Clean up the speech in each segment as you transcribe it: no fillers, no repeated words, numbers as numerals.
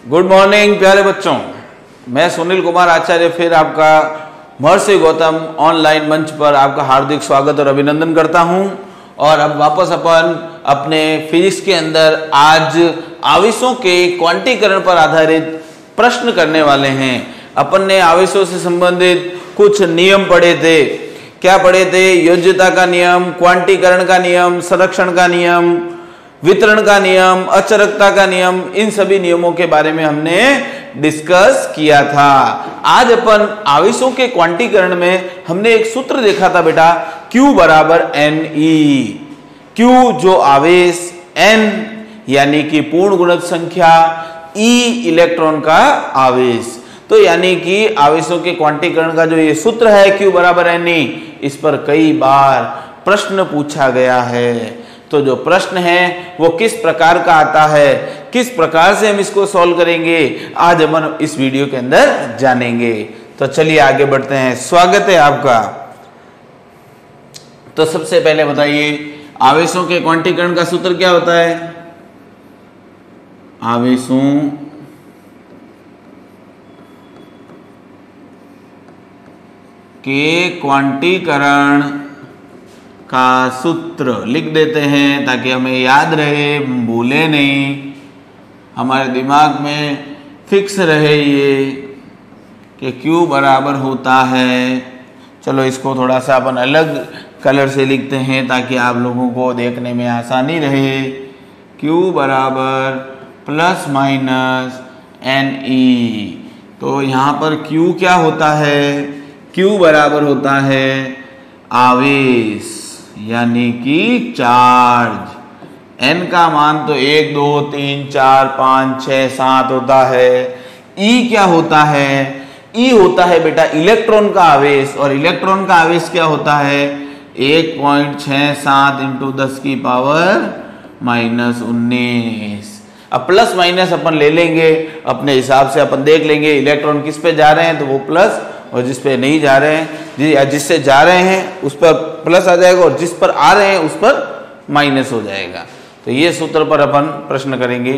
Good morning प्यारे बच्चों, मैं सुनील कुमार आचार्य फिर आपका महर्षि गौतम ऑनलाइन मंच पर आपका हार्दिक स्वागत और अभिनंदन करता हूं। और अब वापस अपन अपने फिजिक्स के अंदर आज आवेशों के क्वांटीकरण पर आधारित प्रश्न करने वाले हैं। अपन ने आवेशों से संबंधित कुछ नियम पढ़े थे। क्या पढ़े थे? योज्यता का नियम, क्वांटीकरण का नियम, संरक्षण का नियम, वितरण का नियम, अचरकता का नियम, इन सभी नियमों के बारे में हमने डिस्कस किया था। आज अपन आवेशों के क्वांटीकरण में हमने एक सूत्र देखा था बेटा, Q बराबर Ne। Q जो आवेश, N यानी कि पूर्ण गुणज संख्या, E इलेक्ट्रॉन का आवेश। तो यानी कि आवेशों के क्वांटीकरण का जो ये सूत्र है Q बराबर Ne, इस पर कई बार प्रश्न पूछा गया है। तो जो प्रश्न है वो किस प्रकार का आता है, किस प्रकार से हम इसको सॉल्व करेंगे, आज हम इस वीडियो के अंदर जानेंगे। तो चलिए आगे बढ़ते हैं। स्वागत है आपका। तो सबसे पहले बताइए, आवेशों के क्वांटीकरण का सूत्र क्या होता है? आवेशों के क्वांटीकरण का सूत्र लिख देते हैं ताकि हमें याद रहे, भूले नहीं, हमारे दिमाग में फिक्स रहे ये कि Q बराबर होता है। चलो इसको थोड़ा सा अपन अलग कलर से लिखते हैं ताकि आप लोगों को देखने में आसानी रहे। Q बराबर प्लस माइनस Ne। तो यहाँ पर Q क्या होता है? Q बराबर होता है आवेश यानी कि चार्ज। N का मान तो 1 2 3 4 5 6 7 होता है। E क्या होता है? E होता है बेटा इलेक्ट्रॉन का आवेश, और इलेक्ट्रॉन का आवेश क्या होता है? 1.67 इंटू 10 की पावर माइनस 19। अब प्लस माइनस अपन ले लेंगे अपने हिसाब से, अपन देख लेंगे इलेक्ट्रॉन किस पे जा रहे हैं तो वो प्लस, और जिस पे नहीं जा रहे हैं, जिससे जा रहे हैं उस पर प्लस आ जाएगा, और जिस पर आ रहे हैं उस पर माइनस हो जाएगा। तो ये सूत्र पर अपन प्रश्न करेंगे।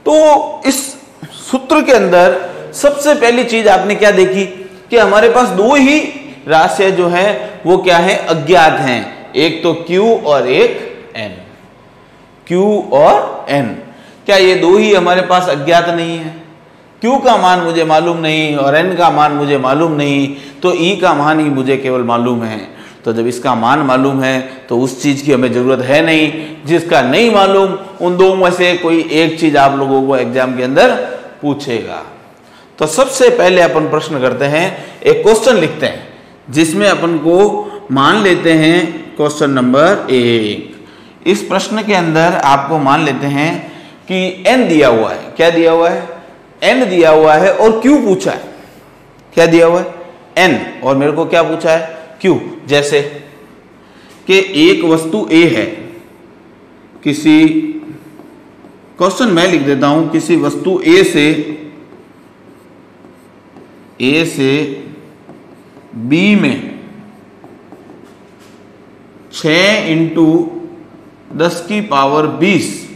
तो इस सूत्र के अंदर सबसे पहली चीज आपने क्या देखी कि हमारे पास दो ही राशियां जो है वो क्या है? अज्ञात हैं। एक तो Q और एक N। Q और N, क्या ये दो ही हमारे पास अज्ञात नहीं है? Q का मान मुझे मालूम नहीं और N का मान मुझे मालूम नहीं, तो E का मान ही मुझे केवल मालूम है। तो जब इसका मान मालूम है तो उस चीज की हमें जरूरत है नहीं। जिसका नहीं मालूम उन दो में से कोई एक चीज आप लोगों को एग्जाम के अंदर पूछेगा। तो सबसे पहले अपन प्रश्न करते हैं, एक क्वेश्चन लिखते हैं जिसमें अपन को मान लेते हैं क्वेश्चन नंबर 1। इस प्रश्न के अंदर आपको मान लेते हैं कि N दिया हुआ है। क्या दिया हुआ है? N दिया हुआ है और Q पूछा है। क्या दिया हुआ है? N, और मेरे को क्या पूछा है? Q। जैसे कि एक वस्तु A है, किसी, क्वेश्चन मैं लिख देता हूं, किसी वस्तु A से B में 6 इंटू 10 की पावर 20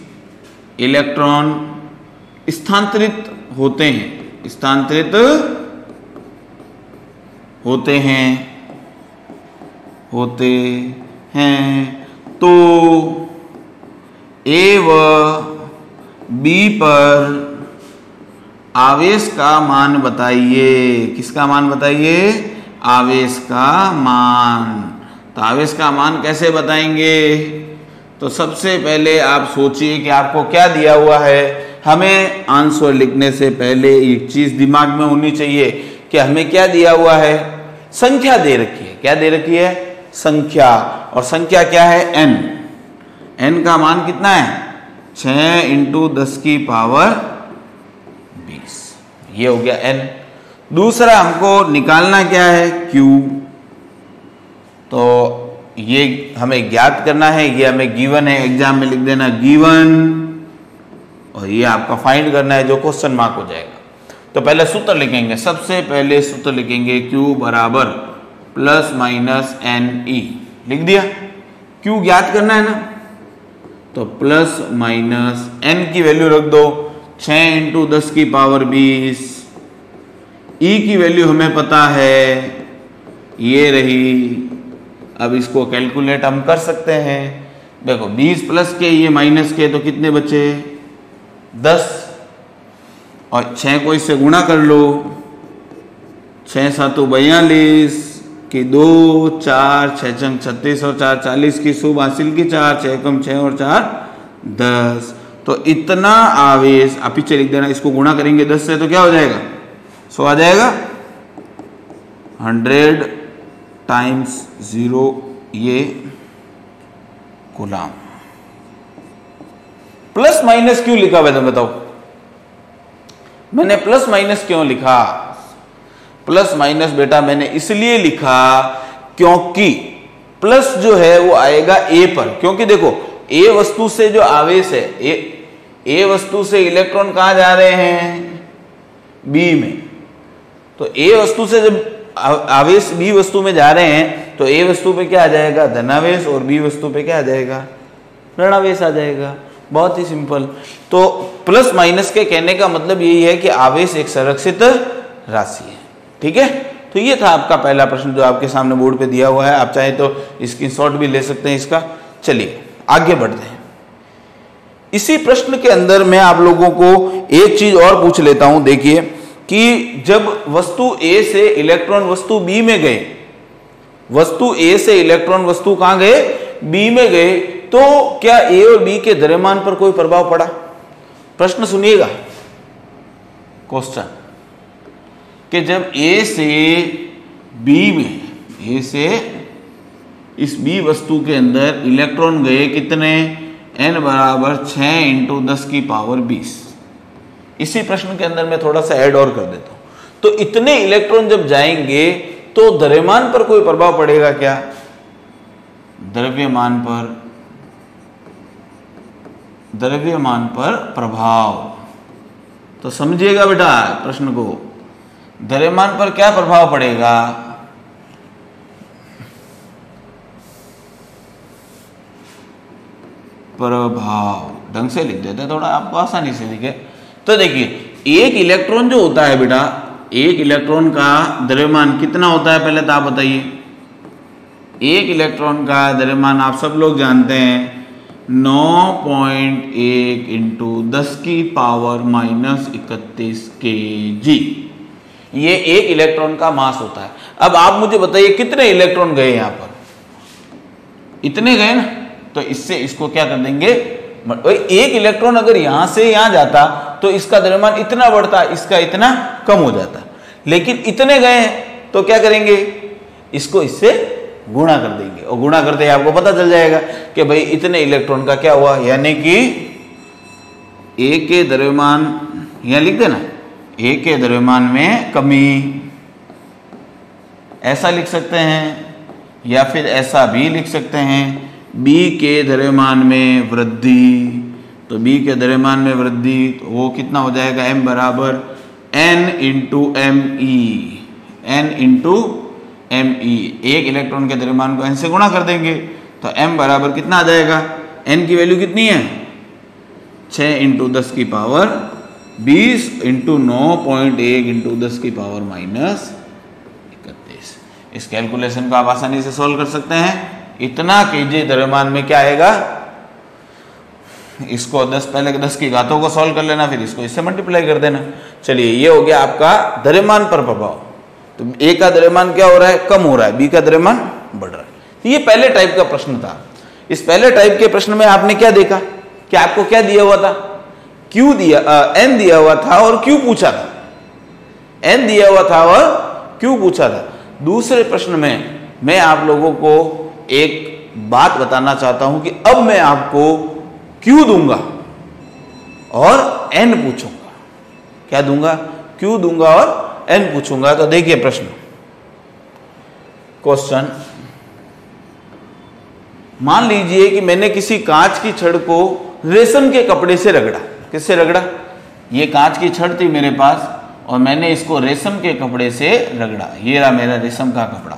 इलेक्ट्रॉन स्थानांतरित होते हैं, स्थानांतरित होते हैं, तो A व B पर आवेश का मान बताइए। किसका मान बताइए? आवेश का मान। तो आवेश का मान कैसे बताएंगे? तो सबसे पहले आप सोचिए कि आपको क्या दिया हुआ है। हमें आंसर लिखने से पहले एक चीज दिमाग में होनी चाहिए कि हमें क्या दिया हुआ है? संख्या दे रखी है। क्या दे रखी है? संख्या। और संख्या क्या है? N। N का मान कितना है? 6 इंटू 10 की पावर 20। ये हो गया N। दूसरा हमको निकालना क्या है? Q। तो ये हमें ज्ञात करना है, ये हमें गिवन है, एग्जाम में लिख देना गिवन, और ये आपका फाइंड करना है जो क्वेश्चन मार्क हो जाएगा। तो पहले सूत्र लिखेंगे, सबसे पहले सूत्र लिखेंगे Q बराबर प्लस माइनस Ne। लिख दिया। Q ज्ञात करना है ना, तो प्लस माइनस N की वैल्यू रख दो, 6 इंटू 10 की पावर 20। ई की वैल्यू हमें पता है, ये रही। अब इसको कैलकुलेट हम कर सकते हैं। देखो 20 प्लस के ये माइनस के, तो कितने बचे 10, और 6 को इससे गुणा कर लो। 6 7 42 की 2 4 6 छंग 36 और 4 40 की सूब हासिल की 4 6 कम 6 और 4 10। तो इतना आवेश, आप पीछे लिख देना, इसको गुणा करेंगे 10 से तो क्या हो जाएगा, 100 आ जाएगा। 100 टाइम्स 0 ये कूलाम। प्लस माइनस क्यों लिखा हुआ है बताओ, मैंने प्लस माइनस क्यों लिखा? प्लस माइनस बेटा मैंने इसलिए लिखा क्योंकि प्लस जो है वो आएगा ए पर, क्योंकि देखो ए वस्तु से जो आवेश है, ए वस्तु से इलेक्ट्रॉन कहां जा रहे हैं, बी में। तो ए वस्तु से जब आवेश बी वस्तु में जा रहे हैं तो ए वस्तु पे क्या आ जाएगा, धनावेश, और बी वस्तु पे क्या आ जाएगा, ऋणावेश आ जाएगा। बहुत ही सिंपल। तो प्लस माइनस के कहने का मतलब यही है कि आवेश एक संरक्षित राशि है। ठीक है, तो ये था आपका पहला प्रश्न जो आपके सामने बोर्ड पे दिया हुआ है। आप चाहे तो स्क्रीनशॉट भी ले सकते हैं इसका। चलिए आगे बढ़ते हैं। इसी प्रश्न के अंदर मैं आप लोगों को एक चीज और पूछ लेता हूं। देखिए कि जब वस्तु ए से इलेक्ट्रॉन वस्तु बी में गए, वस्तु ए से इलेक्ट्रॉन वस्तु कहां गए, बी में गए, तो क्या ए और बी के द्रव्यमान पर कोई प्रभाव पड़ा? प्रश्न सुनिएगा, क्वेश्चन कि जब ए से बी में, ए से इस बी वस्तु के अंदर इलेक्ट्रॉन गए कितने, n बराबर 6 इंटू 10 की पावर 20। इसी प्रश्न के अंदर मैं थोड़ा सा ऐड और कर देता हूं। तो इतने इलेक्ट्रॉन जब जाएंगे तो द्रव्यमान पर कोई प्रभाव पड़ेगा क्या? द्रव्यमान पर प्रभाव, तो समझिएगा बेटा प्रश्न को। द्रव्यमान पर क्या प्रभाव पड़ेगा? प्रभाव, ढंग से लिख देते हैं, थोड़ा आपको आसानी से लिखे। तो देखिए एक इलेक्ट्रॉन जो होता है बेटा, एक इलेक्ट्रॉन का द्रव्यमान कितना होता है पहले तो आप बताइए। एक इलेक्ट्रॉन का द्रव्यमान आप सब लोग जानते हैं 9.1 इंटू 10 की पावर -31 kg। ये एक इलेक्ट्रॉन का मास होता है। अब आप मुझे बताइए कितने इलेक्ट्रॉन गए यहां पर, इतने गए ना, तो इससे इसको क्या कर देंगे, एक इलेक्ट्रॉन अगर यहां से यहां जाता तो इसका द्रव्यमान इतना बढ़ता, इसका इतना कम हो जाता। लेकिन इतने गए हैं तो क्या करेंगे, इसको इससे गुणा कर देंगे, और गुणा करते ही आपको पता चल जाएगा कि भाई इतने इलेक्ट्रॉन का क्या हुआ, यानी कि ए के द्रव्यमान, यहां लिख देना, ए के द्रव्यमान में कमी, ऐसा लिख सकते हैं, या फिर ऐसा भी लिख सकते हैं, बी के द्रव्यमान में वृद्धि। तो बी के द्रव्यमान में वृद्धि, तो वो कितना हो जाएगा, m बराबर n into m e, n into m e. एक इलेक्ट्रॉन के द्रव्यमान को n से गुणा कर देंगे तो m बराबर कितना आ जाएगा, n की वैल्यू कितनी है, 6 इंटू 10 की पावर 20 इंटू 9.1 इंटू 10 की पावर -31। इस कैलकुलेशन को आप आसानी से सॉल्व कर सकते हैं। इतना केजी द्रव्यमान में क्या आएगा, इसको 10 पहले 10 की घातों को सॉल्व कर लेना, फिर इसको इससे मल्टीप्लाई कर देना। चलिए ये हो गया आपका द्रव्यमान पर प्रभाव। तो ए का द्रव्यमान क्या हो रहा है, कम हो रहा है, बी का द्रव्यमान बढ़ रहा है। तो ये पहले टाइप का प्रश्न था। इस पहले टाइप के प्रश्न में आपने क्या देखा कि आपको क्या दिया हुआ था, क्यू दिया, एन दिया हुआ था और क्यू पूछा था, एन दिया हुआ था और क्यू पूछा था। दूसरे प्रश्न में मैं आप लोगों को एक बात बताना चाहता हूं कि अब मैं आपको क्यू दूंगा और एन पूछूंगा। क्या दूंगा, क्यू दूंगा और एन पूछूंगा। तो देखिए प्रश्न, क्वेश्चन, मान लीजिए कि मैंने किसी कांच की छड़ को रेशम के कपड़े से रगड़ा। किससे रगड़ा, ये कांच की छड़ थी मेरे पास और मैंने इसको रेशम के कपड़े से रगड़ा। ये रहा मेरा रेशम का कपड़ा।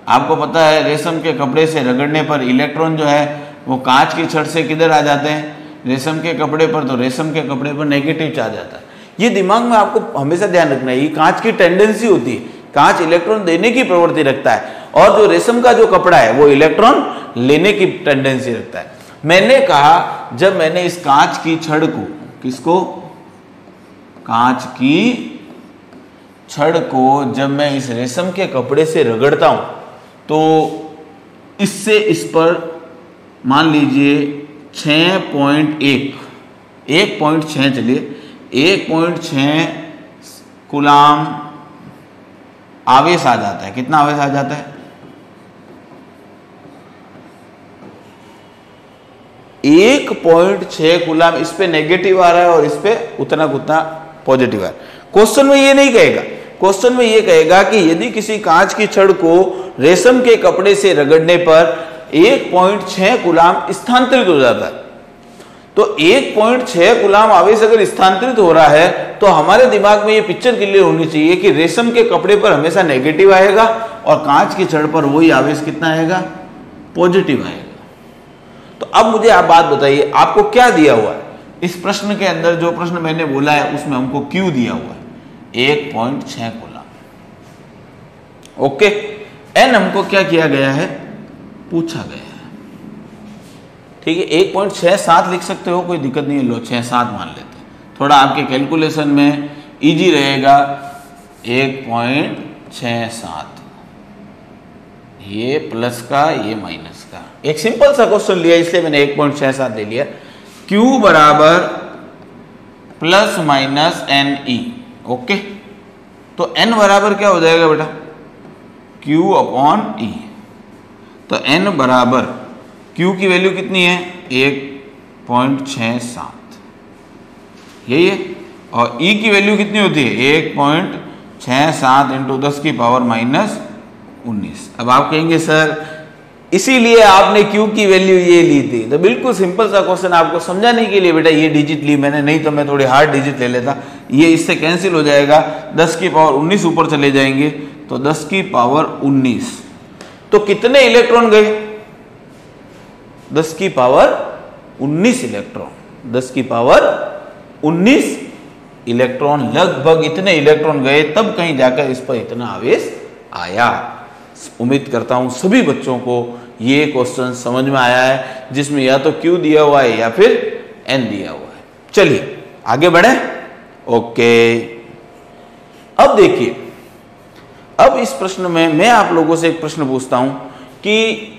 आपको पता है रेशम के कपड़े से रगड़ने पर इलेक्ट्रॉन जो है वो कांच की छड़ से किधर आ जाते हैं, रेशम के कपड़े पर, तो रेशम के कपड़े पर नेगेटिव चार्ज आता है। ये दिमाग में आपको हमेशा ध्यान रखना है। ये कांच की टेंडेंसी होती है, कांच इलेक्ट्रॉन देने की प्रवृत्ति रखता है, और जो रेशम का जो कपड़ा है वो इलेक्ट्रॉन लेने की टेंडेंसी रखता है। मैंने कहा जब मैंने इस कांच की छड़ को, किसको, कांच की छड़ को जब मैं इस रेशम के कपड़े से रगड़ता हूं तो इससे इस पर मान लीजिए 1.6 चलिए 1.6 कूलाम आवेश आ जाता है। कितना आवेश आ जाता है? 1.6 कूलाम। इस पे नेगेटिव आ रहा है और इस पे उतना उतना पॉजिटिव है। क्वेश्चन में ये नहीं कहेगा, क्वेश्चन में ये कहेगा कि यदि किसी कांच की छड़ को रेशम के कपड़े से रगड़ने पर 1.6 कूलाम स्थानांतरित हो जाता है, तो 1.6 कूलाम आवेश अगर स्थानांतरित हो रहा है तो हमारे दिमाग में ये पिक्चर क्लियर होनी चाहिए कि रेशम के कपड़े पर हमेशा नेगेटिव आएगा और कांच की छड़ पर वही आवेश कितना आएगा? पॉजिटिव आएगा। तो अब मुझे आप बात बताइए, आपको क्या दिया हुआ है इस प्रश्न के अंदर? जो प्रश्न मैंने बोला है उसमें हमको Q दिया हुआ है 1.6 कूलाम। ओके, N हमको क्या किया गया है? पूछा गया है। ठीक है, 1.67 लिख सकते हो, कोई दिक्कत नहीं है। लो 6-7 मान लेते हैं, थोड़ा आपके कैलकुलेशन में इजी रहेगा। 1.67, ये प्लस का ये माइनस का। एक सिंपल सा क्वेश्चन लिया इसलिए मैंने 1.67 ले लिया। Q बराबर प्लस माइनस NE। ओके, तो N बराबर क्या हो जाएगा बेटा? Q/E। तो N बराबर Q की वैल्यू कितनी है? 1.67, यही है। और E की वैल्यू कितनी होती है? 1.67 इंटू 10 की पावर माइनस 19। अब आप कहेंगे सर इसीलिए आपने Q की वैल्यू ये ली थी। तो बिल्कुल सिंपल सा क्वेश्चन आपको समझाने के लिए बेटा ये डिजिट ली मैंने, नहीं तो मैं थोड़ी हार्ड डिजिट ले लेता। ये इससे कैंसिल हो जाएगा, 10 की पावर 19 ऊपर चले जाएंगे, तो 10 की पावर 19। तो कितने इलेक्ट्रॉन गए? 10 की पावर 19 इलेक्ट्रॉन। 10 की पावर 19 इलेक्ट्रॉन, लगभग इतने इलेक्ट्रॉन गए, तब कहीं जाकर इस पर इतना आवेश आया। उम्मीद करता हूं सभी बच्चों को ये क्वेश्चन समझ में आया है, जिसमें या तो Q दिया हुआ है या फिर N दिया हुआ है। चलिए आगे बढ़े। ओके, अब देखिए, अब इस प्रश्न में मैं आप लोगों से एक प्रश्न पूछता हूं कि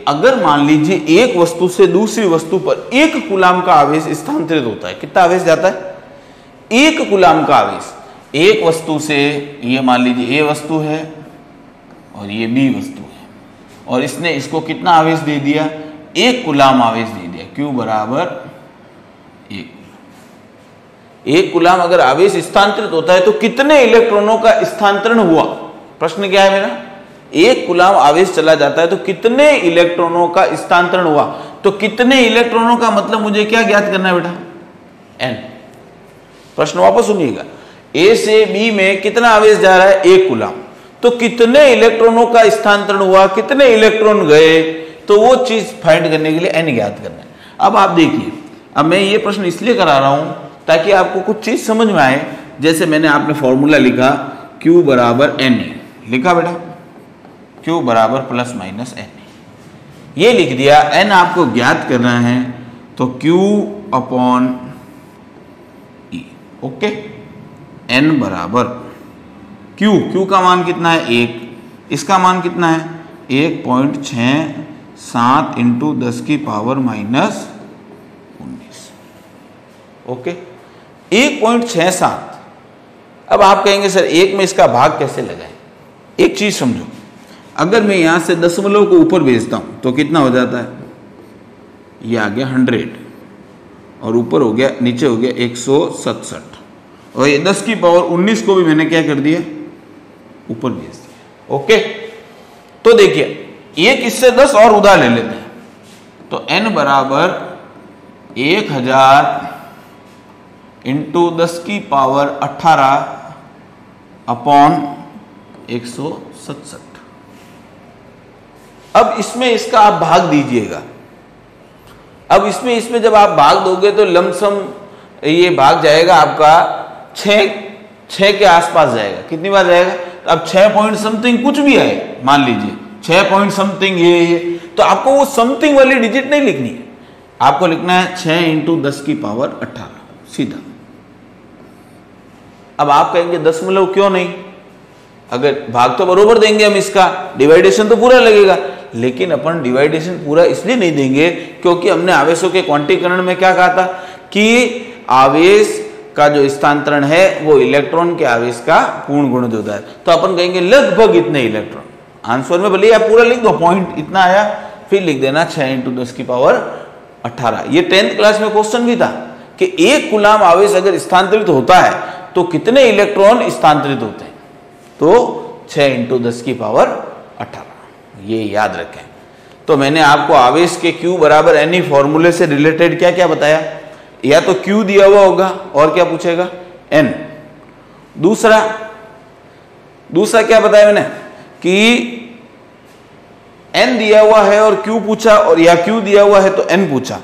अगर मान लीजिए एक वस्तु से दूसरी वस्तु पर 1 कूलाम का आवेश स्थानांतरित होता है, कितना आवेश जाता है? 1 कूलाम का आवेश। एक वस्तु से, ये मान लीजिए A वस्तु है और ये B वस्तु है, और इसने इसको कितना आवेश दे दिया? 1 कूलाम आवेश दे दिया। Q बराबर 1 कूलाम अगर आवेश स्थानांतरित होता है तो कितने इलेक्ट्रॉनों का स्थानांतरण हुआ? प्रश्न क्या है मेरा? 1 कूलाम आवेश चला जाता है तो कितने इलेक्ट्रॉनों का स्थानांतरण हुआ? तो कितने इलेक्ट्रॉनों का मतलब मुझे क्या ज्ञात करना है बेटा? N। प्रश्न वापस सुनिएगा, A से B में कितना आवेश जा रहा है? 1 कूलाम। तो कितने इलेक्ट्रॉनों का स्थानांतरण हुआ, कितने इलेक्ट्रॉन गए, तो वो चीज फाइंड करने के लिए N ज्ञात करना है। अब आप देखिए, अब मैं ये प्रश्न इसलिए करा रहा हूं ताकि आपको कुछ चीज समझ में आए। जैसे मैंने आपने फॉर्मूला लिखा Q बराबर NA, लिखा बेटा Q बराबर प्लस माइनस NA, ये लिख दिया। N आपको ज्ञात करना है तो Q/E। ओके, N बराबर Q का मान कितना है? 1, इसका मान कितना है? 1.67 इंटू 10 की पावर माइनस 19। ओके, 1.67। अब आप कहेंगे सर 1 में इसका भाग कैसे लगाएं? एक चीज समझो, अगर मैं यहां से दशमलव को ऊपर भेजता हूं तो कितना हो जाता है? ये आ गया 100 और ऊपर हो गया, नीचे हो गया 167, और ये 10 की पावर 19 को भी मैंने क्या कर दिया? ऊपर भेज दिया। ओके, तो देखिए एक इससे 10 और उधार ले लेते हैं, तो N बराबर 1000 इंटू 10 की पावर 18 अपॉन 167। अब इसमें इसका आप भाग दीजिएगा, अब इसमें जब आप भाग दोगे तो लमसम ये भाग जाएगा आपका 6 के आसपास जाएगा। कितनी बार जाएगा? तो अब 6 पॉइंट समथिंग कुछ भी है, मान लीजिए 6 पॉइंट समथिंग ये, तो आपको वो समथिंग वाली डिजिट नहीं लिखनी है, आपको लिखना है 6 इंटू 10 की पावर 18 सीधा। अब आप कहेंगे दशमलव क्यों नहीं? अगर भाग तो बरोबर देंगे हम, इसका डिवाइडेशन तो पूरा लगेगा, लेकिन अपन डिवाइडेशन पूरा इसलिए नहीं देंगे क्योंकि हमने आवेशों के क्वांटीकरण में क्या कहा था कि आवेश का जो स्थानांतरण है वो इलेक्ट्रॉन के आवेश का पूर्ण गुणज होता है। तो अपन कहेंगे लगभग इतने इलेक्ट्रॉन। आंसर में भले आप पूरा लिख दो, पॉइंट इतना आया, फिर लिख देना 6 इंटू 10 की पावर 18। ये 10th क्लास में क्वेश्चन भी था कि 1 कूलाम आवेश अगर स्थानांतरित होता है तो कितने इलेक्ट्रॉन स्थानांतरित होते हैं? तो 6 इंटू 10 की पावर 18, ये याद रखें। तो मैंने आपको आवेश के Q बराबर NE फॉर्मूले से रिलेटेड क्या क्या बताया? या तो Q दिया हुआ होगा और क्या पूछेगा? N। दूसरा क्या बताया मैंने कि N दिया हुआ है और Q पूछा, और या Q दिया हुआ है तो N पूछा।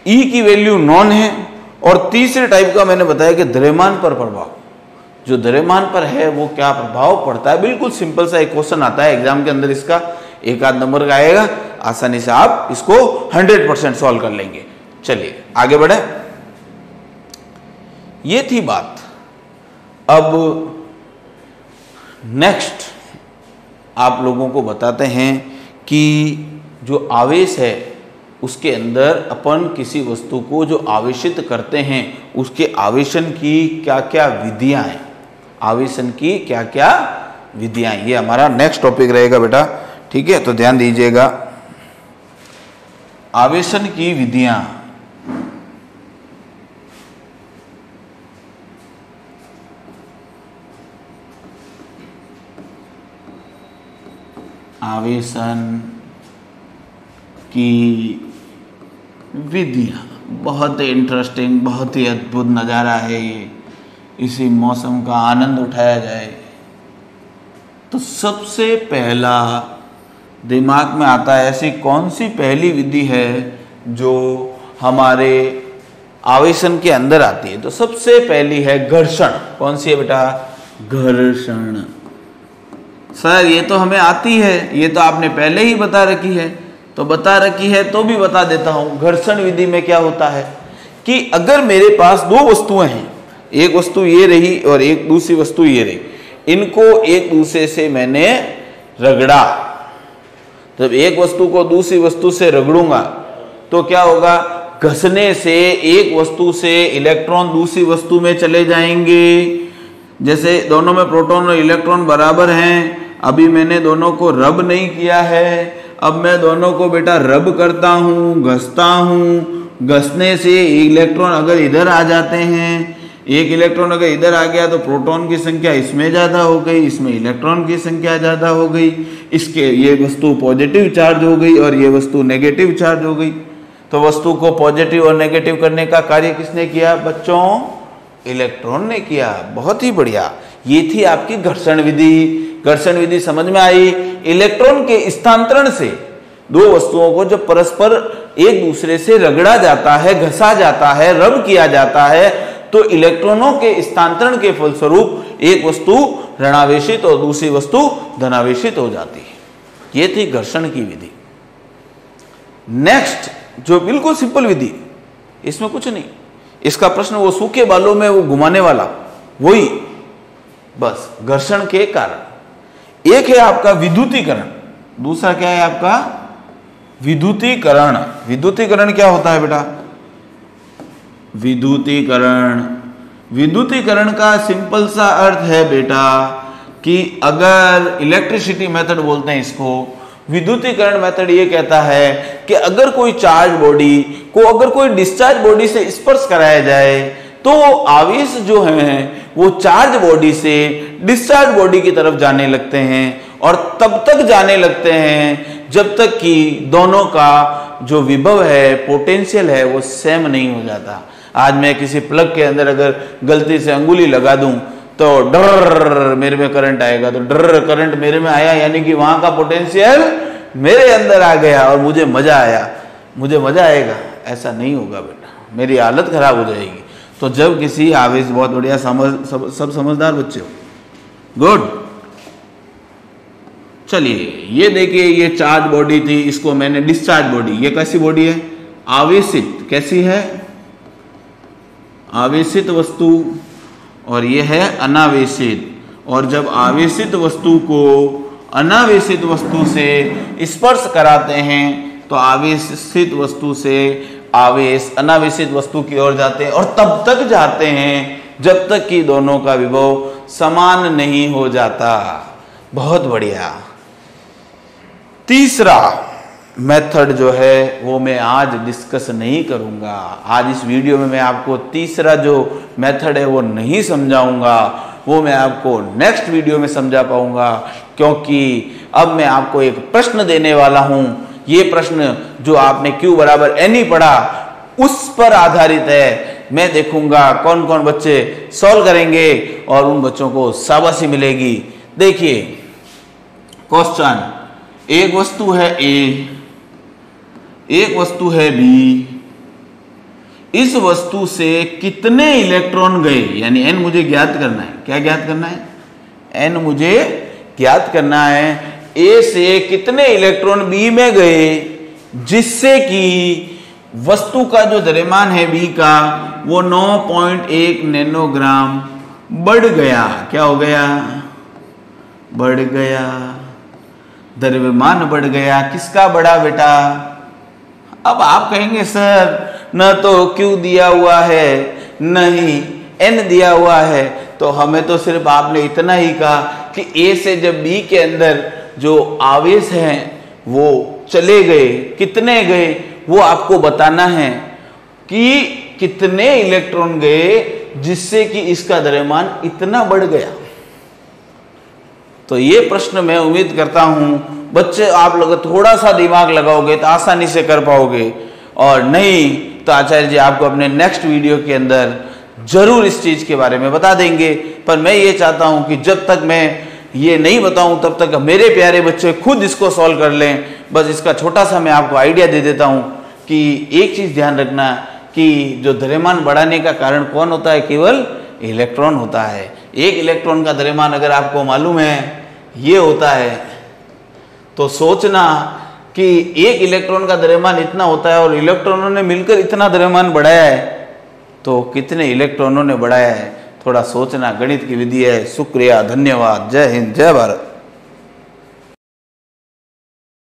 E की वैल्यू नॉन है। और तीसरे टाइप का मैंने बताया कि द्रव्यमान पर प्रभाव, जो द्रव्यमान पर है वो क्या प्रभाव पड़ता है। बिल्कुल सिंपल सा एक क्वेश्चन आता है एग्जाम के अंदर, इसका 1 आध नंबर का आएगा, आसानी से आप इसको 100% सॉल्व कर लेंगे। चलिए आगे बढ़े। ये थी बात। अब नेक्स्ट आप लोगों को बताते हैं कि जो आवेश है उसके अंदर अपन किसी वस्तु को जो आवेशित करते हैं उसके आवेशन की क्या क्या विधियां हैं, आवेशन की क्या क्या विधियां, ये हमारा नेक्स्ट टॉपिक रहेगा बेटा, ठीक है। तो ध्यान दीजिएगा, आवेशन की विधियां। आवेशन की विधियां बहुत ही इंटरेस्टिंग, बहुत ही अद्भुत नज़ारा है ये, इसी मौसम का आनंद उठाया जाए। तो सबसे पहला दिमाग में आता है ऐसी कौन सी पहली विधि है जो हमारे आवेशन के अंदर आती है? तो सबसे पहली है घर्षण। कौन सी है बेटा? घर्षण। सर ये तो हमें आती है, ये तो आपने पहले ही बता रखी है। तो बता रखी है तो भी बता देता हूं। घर्षण विधि में क्या होता है कि अगर मेरे पास 2 वस्तुएं हैं, एक वस्तु ये रही और एक दूसरी वस्तु ये रही, इनको एक दूसरे से मैंने रगड़ा, जब एक वस्तु को दूसरी वस्तु से रगड़ूंगा तो क्या होगा? घसने से एक वस्तु से इलेक्ट्रॉन दूसरी वस्तु में चले जाएंगे। जैसे दोनों में प्रोटॉन और इलेक्ट्रॉन बराबर हैं, अभी मैंने दोनों को रब नहीं किया है, अब मैं दोनों को बेटा रब करता हूँ, घसता हूँ। घसने से इलेक्ट्रॉन अगर इधर आ जाते हैं, एक इलेक्ट्रॉन अगर इधर आ गया तो प्रोटॉन की संख्या इसमें ज़्यादा हो गई, इसमें इलेक्ट्रॉन की संख्या ज़्यादा हो गई, इसके ये वस्तु पॉजिटिव चार्ज हो गई और ये वस्तु नेगेटिव चार्ज हो गई। तो वस्तु को पॉजिटिव और नेगेटिव करने का कार्य किसने किया बच्चों? इलेक्ट्रॉन ने किया। बहुत ही बढ़िया, ये थी आपकी घर्षण विधि। घर्षण विधि समझ में आई? इलेक्ट्रॉन के स्थानांतरण से 2 वस्तुओं को जब परस्पर एक दूसरे से रगड़ा जाता है, घसा जाता है, रब किया जाता है, तो इलेक्ट्रॉनों के स्थानांतरण के फलस्वरूप एक वस्तु ऋणावेशित और दूसरी वस्तु धनावेशित हो जाती है। ये थी घर्षण की विधि। नेक्स्ट जो बिल्कुल सिंपल विधि, इसमें कुछ नहीं, इसका प्रश्न वो सूखे बालों में वो घुमाने वाला वही, बस घर्षण के कारण। एक है आपका विद्युतीकरण, दूसरा क्या है आपका? विद्युतीकरण। विद्युतीकरण क्या होता है बेटा? विद्युतीकरण, विद्युतीकरण का सिंपल सा अर्थ है बेटा कि अगर इलेक्ट्रिसिटी मेथड बोलते हैं इसको, विद्युतीकरण मेथड ये कहता है कि अगर कोई चार्ज बॉडी को अगर कोई डिस्चार्ज बॉडी से स्पर्श कराया जाए तो आवेश जो हैं वो चार्ज बॉडी से डिस्चार्ज बॉडी की तरफ जाने लगते हैं और तब तक जाने लगते हैं जब तक कि दोनों का जो विभव है, पोटेंशियल है, वो सेम नहीं हो जाता। आज मैं किसी प्लग के अंदर अगर गलती से अंगुली लगा दूं तो डर मेरे में करंट आएगा, तो डर करंट मेरे में आया, यानी कि वहां का पोटेंशियल मेरे अंदर आ गया और मुझे मजा आया, मुझे मजा आएगा। ऐसा नहीं होगा बेटा, मेरी हालत खराब हो जाएगी। तो जब किसी आवेश, बहुत बढ़िया, सब समझदार बच्चे हो, गुड। चलिए ये देखिए, ये चार्ज बॉडी थी, इसको मैंने डिस्चार्ज बॉडी, ये कैसी बॉडी है? आवेशित। कैसी है? आवेशित वस्तु। और ये है अनावेशित। और जब आवेशित वस्तु को अनावेशित वस्तु से स्पर्श कराते हैं तो आवेशित वस्तु से आवेश अनावेशित वस्तु की ओर जाते हैं, और तब तक जाते हैं जब तक कि दोनों का विभव समान नहीं हो जाता। बहुत बढ़िया। तीसरा मेथड जो है वो मैं आज डिस्कस नहीं करूंगा। आज इस वीडियो में मैं आपको तीसरा जो मेथड है वो नहीं समझाऊंगा, वो मैं आपको नेक्स्ट वीडियो में समझा पाऊंगा, क्योंकि अब मैं आपको एक प्रश्न देने वाला हूं। ये प्रश्न जो आपने Q बराबर N ही पढ़ा उस पर आधारित है। मैं देखूंगा कौन कौन बच्चे सॉल्व करेंगे और उन बच्चों को शाबाशी मिलेगी। देखिए क्वेश्चन, एक वस्तु है A, एक वस्तु है B, इस वस्तु से कितने इलेक्ट्रॉन गए, यानी N मुझे ज्ञात करना है। क्या ज्ञात करना है? N मुझे ज्ञात करना है A से कितने इलेक्ट्रॉन B में गए, जिससे कि वस्तु का जो द्रव्यमान है B का वो 9.1 नैनोग्राम बढ़ गया। क्या हो गया? बढ़ गया। द्रव्यमान बढ़ गया। किसका बढ़ा बेटा? अब आप कहेंगे सर न तो Q दिया हुआ है न ही N दिया हुआ है, तो हमें तो सिर्फ आपने इतना ही कहा कि A से जब B के अंदर जो आवेश हैं वो चले गए, कितने गए वो आपको बताना है कि कितने इलेक्ट्रॉन गए जिससे कि इसका द्रव्यमान इतना बढ़ गया। तो ये प्रश्न मैं उम्मीद करता हूं बच्चे आप लोग थोड़ा सा दिमाग लगाओगे तो आसानी से कर पाओगे, और नहीं तो आचार्य जी आपको अपने नेक्स्ट वीडियो के अंदर जरूर इस चीज के बारे में बता देंगे। पर मैं ये चाहता हूं कि जब तक मैं ये नहीं बताऊं तब तक मेरे प्यारे बच्चे खुद इसको सॉल्व कर लें। बस इसका छोटा सा मैं आपको आइडिया दे देता हूं कि एक चीज ध्यान रखना कि जो द्रव्यमान बढ़ाने का कारण कौन होता है? केवल इलेक्ट्रॉन होता है। एक इलेक्ट्रॉन का द्रव्यमान अगर आपको मालूम है ये होता है, तो सोचना कि एक इलेक्ट्रॉन का द्रव्यमान इतना होता है और इलेक्ट्रॉनों ने मिलकर इतना द्रव्यमान बढ़ाया है, तो कितने इलेक्ट्रॉनों ने बढ़ाया है? थोड़ा सोचना, गणित की विधि है। शुक्रिया, धन्यवाद, जय हिंद, जय भारत।